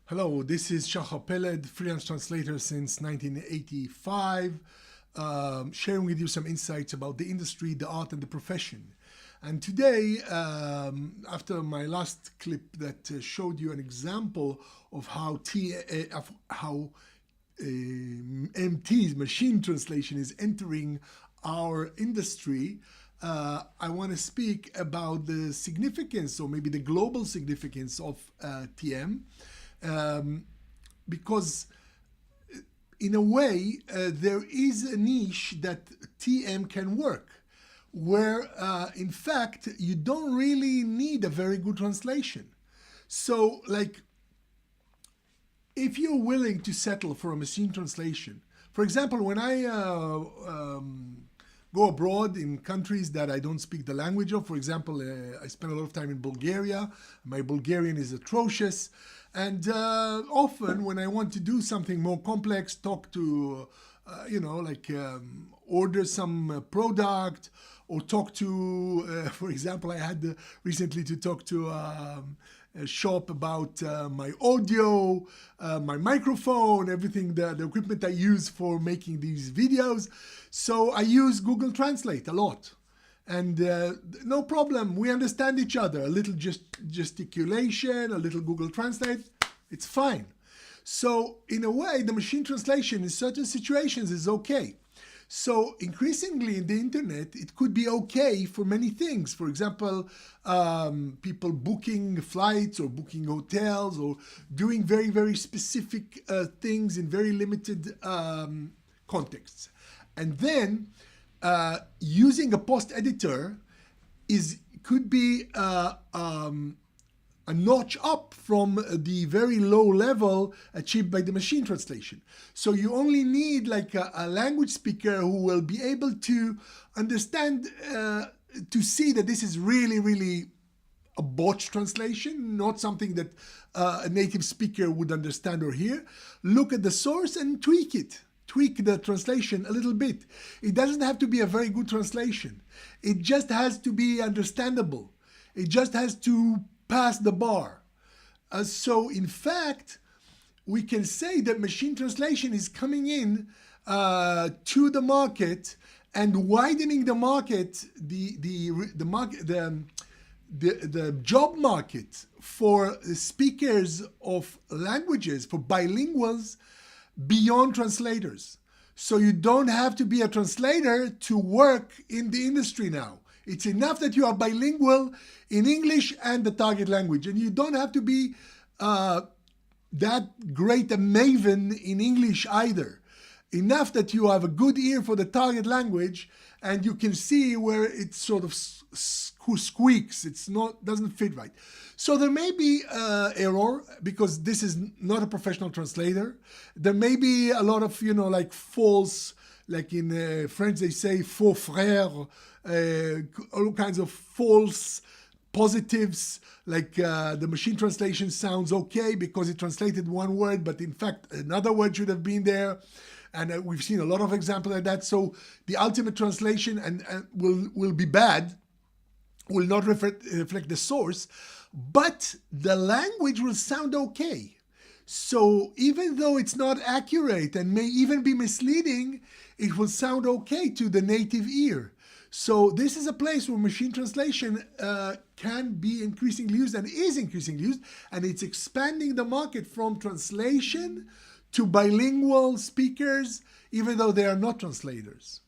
Hello, this is Shakhar Pelled, freelance translator since 1985, sharing with you some insights about the industry, the art, and the profession. And today, after my last clip that showed you an example of how MT's machine translation is entering our industry, I want to speak about the significance, or maybe the global significance of TM. Because in a way, there is a niche that TM can work, where in fact, you don't really need a very good translation. So like, if you're willing to settle for a machine translation, for example, when I go abroad in countries that I don't speak the language of. For example, I spent a lot of time in Bulgaria. My Bulgarian is atrocious. And often when I want to do something more complex, talk to, order some product, or talk to, for example, I had recently to talk to a shop about my audio, my microphone, everything, the equipment I use for making these videos. So I use Google Translate a lot. And no problem, we understand each other. A little gesticulation, a little Google Translate, it's fine. So in a way, the machine translation in certain situations is okay. So increasingly in the internet, it could be okay for many things. For example, people booking flights or booking hotels or doing very, very specific things in very limited contexts. And then using a post editor could be a notch up from the very low level achieved by the machine translation. So you only need like a language speaker who will be able to understand, to see that this is really, really a botched translation, not something that a native speaker would understand or hear. Look at the source and tweak it. Tweak the translation a little bit. It doesn't have to be a very good translation. It just has to be understandable. It just has to pass the bar. So in fact, we can say that machine translation is coming in to the market and widening the market, the job market for speakers of languages, for bilinguals, beyond translators. So you don't have to be a translator to work in the industry now. It's enough that you are bilingual in English and the target language. And you don't have to be that great a maven in English either. Enough that you have a good ear for the target language and you can see where it sort of squeaks. Doesn't fit right. So there may be error because this is not a professional translator. There may be a lot of, like false, like in French they say faux frères, all kinds of false positives, like the machine translation sounds okay because it translated one word, but in fact another word should have been there. And we've seen a lot of examples like that. So the ultimate translation will be bad, will not reflect the source, but the language will sound okay. So even though it's not accurate and may even be misleading, it will sound okay to the native ear. So this is a place where machine translation can be increasingly used and is increasingly used, and it's expanding the market from translation to bilingual speakers, even though they are not translators.